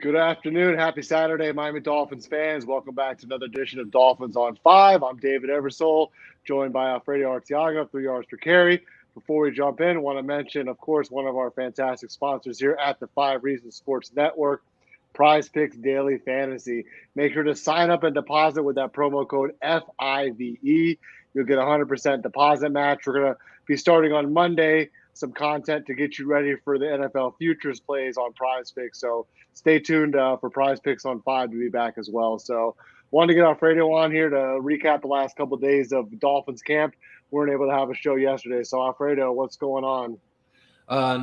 Good afternoon. Happy Saturday, Miami Dolphins fans. Welcome back to another edition of Dolphins on 5. I'm David Eversole, joined by Alfredo Arteaga, 3 yards per carry. Before we jump in, I want to mention, of course, one of our fantastic sponsors here at the 5 Reasons Sports Network, Prize Picks Daily Fantasy. Make sure to sign up and deposit with that promo code FIVE. You'll get a 100% deposit match. We're going to be starting on Monday some content to get you ready for the NFL futures plays on Prize Picks. So stay tuned for Prize Picks on 5 to be back as well. So wanted to get Alfredo on here to recap the last couple of days of Dolphins camp. We weren't able to have a show yesterday. So Alfredo, what's going on?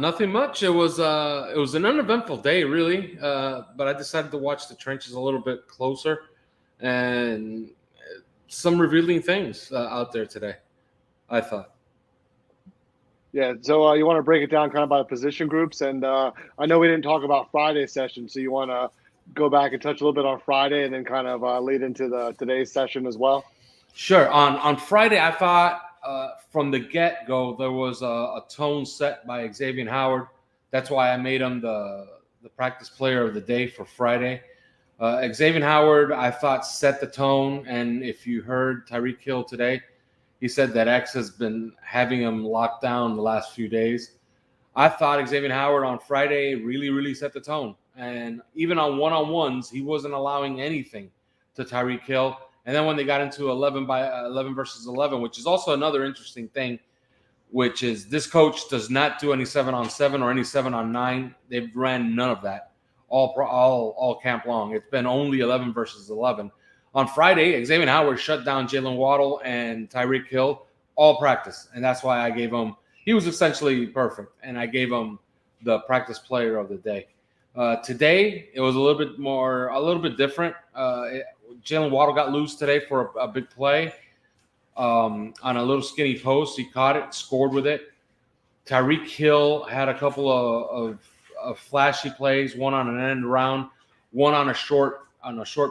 Nothing much. It was an uneventful day, really. But I decided to watch the trenches a little bit closer, and some revealing things out there today, I thought. Yeah, so you want to break it down kind of by position groups, and I know we didn't talk about Friday's session, so you want to go back and touch a little bit on Friday, and then kind of lead into today's session as well. Sure. On Friday, I thought from the get-go there was a tone set by Xavier Howard. That's why I made him the practice player of the day for Friday. Xavier Howard, I thought, set the tone, and if you heard Tyreek Hill today, he said that X has been having him locked down the last few days. I thought Xavier Howard on Friday really, really set the tone. And even on one-on-ones, he wasn't allowing anything to Tyreek Hill. And then when they got into 11 versus 11, which is also another interesting thing, which is this coach does not do any 7-on-7 or any 7-on-9. They've ran none of that all camp long. It's been only 11 versus 11. On Friday, Xavier Howard shut down Jalen Waddle and Tyreek Hill all practice, and that's why I gave him – he was essentially perfect, and I gave him the practice player of the day. Today, it was a little bit different. Jalen Waddle got loose today for a big play on a little skinny post. He caught it, scored with it. Tyreek Hill had a couple of flashy plays, one on an end around, one on a short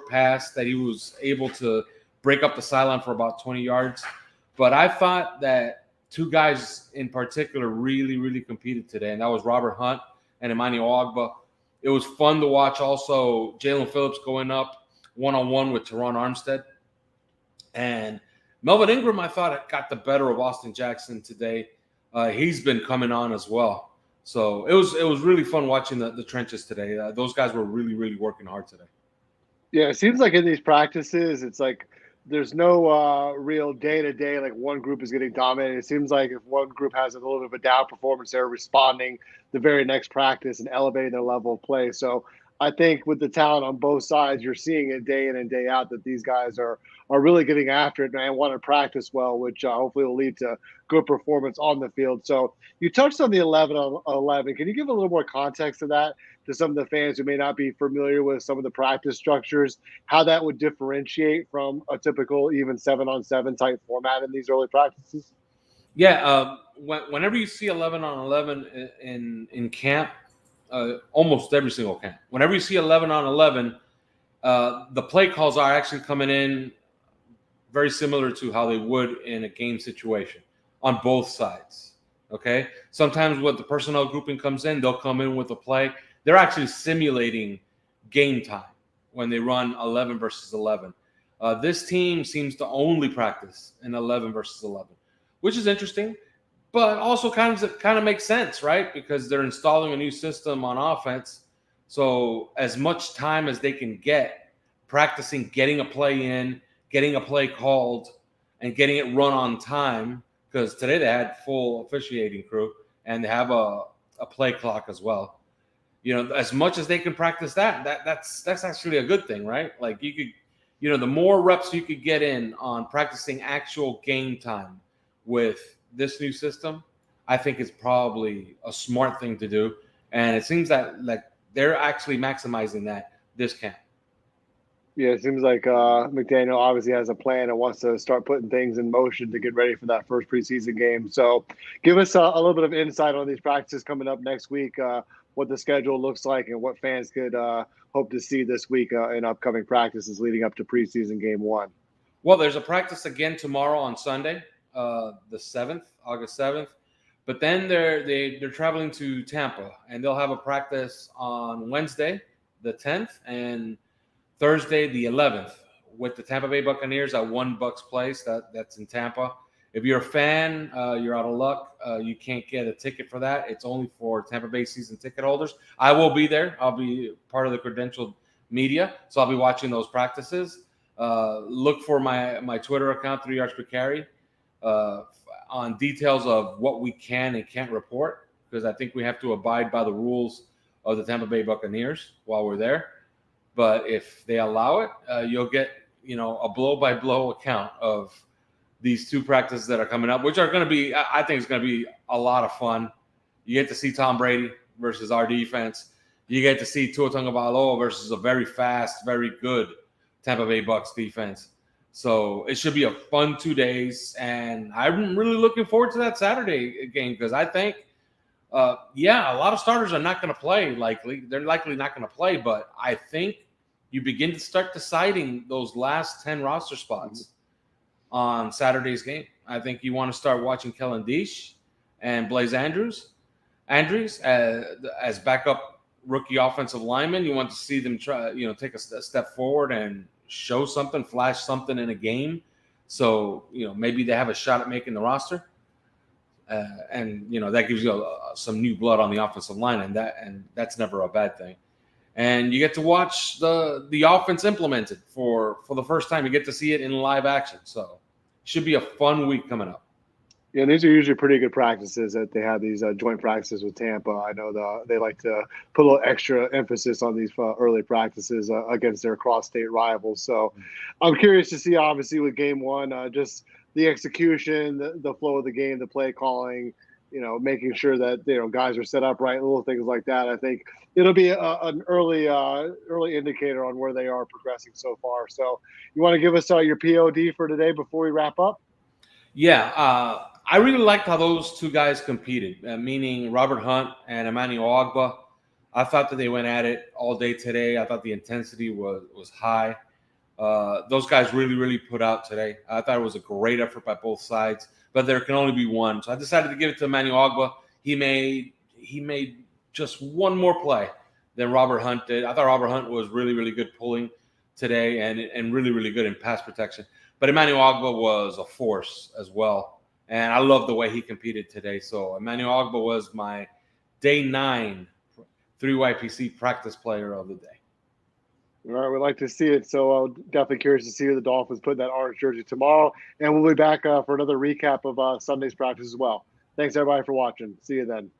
pass that he was able to break up the sideline for about 20 yards. But I thought that two guys in particular really, really competed today, and that was Robert Hunt and Emmanuel Ogbah. It was fun to watch also Jalen Phillips going up one-on-one with Teron Armstead. And Melvin Ingram, I thought, got the better of Austin Jackson today. He's been coming on as well. So it was really fun watching the trenches today. Those guys were really, really working hard today. Yeah, it seems like in these practices, it's like there's no real day-to-day, like one group is getting dominated. It seems like if one group has a little bit of a down performance, they're responding the very next practice and elevating their level of play. So I think with the talent on both sides, you're seeing it day in and day out that these guys are really getting after it and want to practice well, which hopefully will lead to good performance on the field. So you touched on the 11 on 11. Can you give a little more context to that, to some of the fans who may not be familiar with some of the practice structures, how that would differentiate from a typical even 7-on-7 type format in these early practices? Yeah, whenever you see 11 on 11 in camp, almost every single camp, whenever you see 11 on 11, the play calls are actually coming in very similar to how they would in a game situation on both sides. Okay, sometimes when the personnel grouping comes in, they'll come in with a play. They're actually simulating game time when they run 11 versus 11. This team seems to only practice in 11 versus 11, which is interesting, but also kind of makes sense, right? Because they're installing a new system on offense. So as much time as they can get practicing getting a play in, getting a play called, and getting it run on time, because today they had full officiating crew and they have a play clock as well. You know, as much as they can practice that's actually a good thing, right? Like you could, you know, the more reps you could get in on practicing actual game time with this new system, I think it's probably a smart thing to do. And it seems that like they're actually maximizing that this camp. Yeah, it seems like McDaniel obviously has a plan and wants to start putting things in motion to get ready for that first preseason game. So give us a little bit of insight on these practices coming up next week, what the schedule looks like and what fans could hope to see this week in upcoming practices leading up to preseason game 1. Well, there's a practice again tomorrow on Sunday, the 7th, August 7th. But then they're traveling to Tampa, and they'll have a practice on Wednesday, the 10th, and Thursday, the 11th, with the Tampa Bay Buccaneers at One Bucks Place. That's in Tampa. If you're a fan, you're out of luck. You can't get a ticket for that. It's only for Tampa Bay season ticket holders. I will be there. I'll be part of the credentialed media, so I'll be watching those practices. Look for my Twitter account, 3 yards per carry, on details of what we can and can't report, because I think we have to abide by the rules of the Tampa Bay Buccaneers while we're there. But if they allow it, you'll get a blow-by-blow account of these 2 practices that are coming up, which are going to be, I think it's going to be a lot of fun. You get to see Tom Brady versus our defense. You get to see Tua Tagovailoa versus a very fast, very good Tampa Bay Bucks defense. So it should be a fun 2 days, and I'm really looking forward to that Saturday game, because I think, a lot of starters are not going to play likely. They're likely not going to play, but I think you begin to start deciding those last 10 roster spots on Saturday's game. I think you want to start watching Kellen Diesch and Blaze Andrews as backup rookie offensive linemen. You want to see them try, take a step forward and show something, flash something in a game. So, maybe they have a shot at making the roster. And that gives you some new blood on the offensive line, and that's never a bad thing. And you get to watch the offense implemented for the first time. You get to see it in live action. So it should be a fun week coming up. Yeah, these are usually pretty good practices that they have, these joint practices with Tampa. I know they like to put a little extra emphasis on these early practices against their cross-state rivals. So I'm curious to see, obviously, with game 1, just the execution, the flow of the game, the play calling, making sure that guys are set up right, little things like that. I think it'll be an early indicator on where they are progressing so far. So you want to give us your POD for today before we wrap up? Yeah, I really liked how those 2 guys competed, meaning Robert Hunt and Emmanuel Ogbah. I thought that they went at it all day today. I thought the intensity was high. Those guys really, really put out today. I thought it was a great effort by both sides, but there can only be one. So I decided to give it to Emmanuel Ogbah. He made just one more play than Robert Hunt did. I thought Robert Hunt was really, really good pulling today and really, really good in pass protection. But Emmanuel Ogbah was a force as well. And I love the way he competed today. So Emmanuel Ogbah was my day 9 3YPC practice player of the day. All right, we'd like to see it. So definitely curious to see the Dolphins put in that orange jersey tomorrow. And we'll be back for another recap of Sunday's practice as well. Thanks, everybody, for watching. See you then.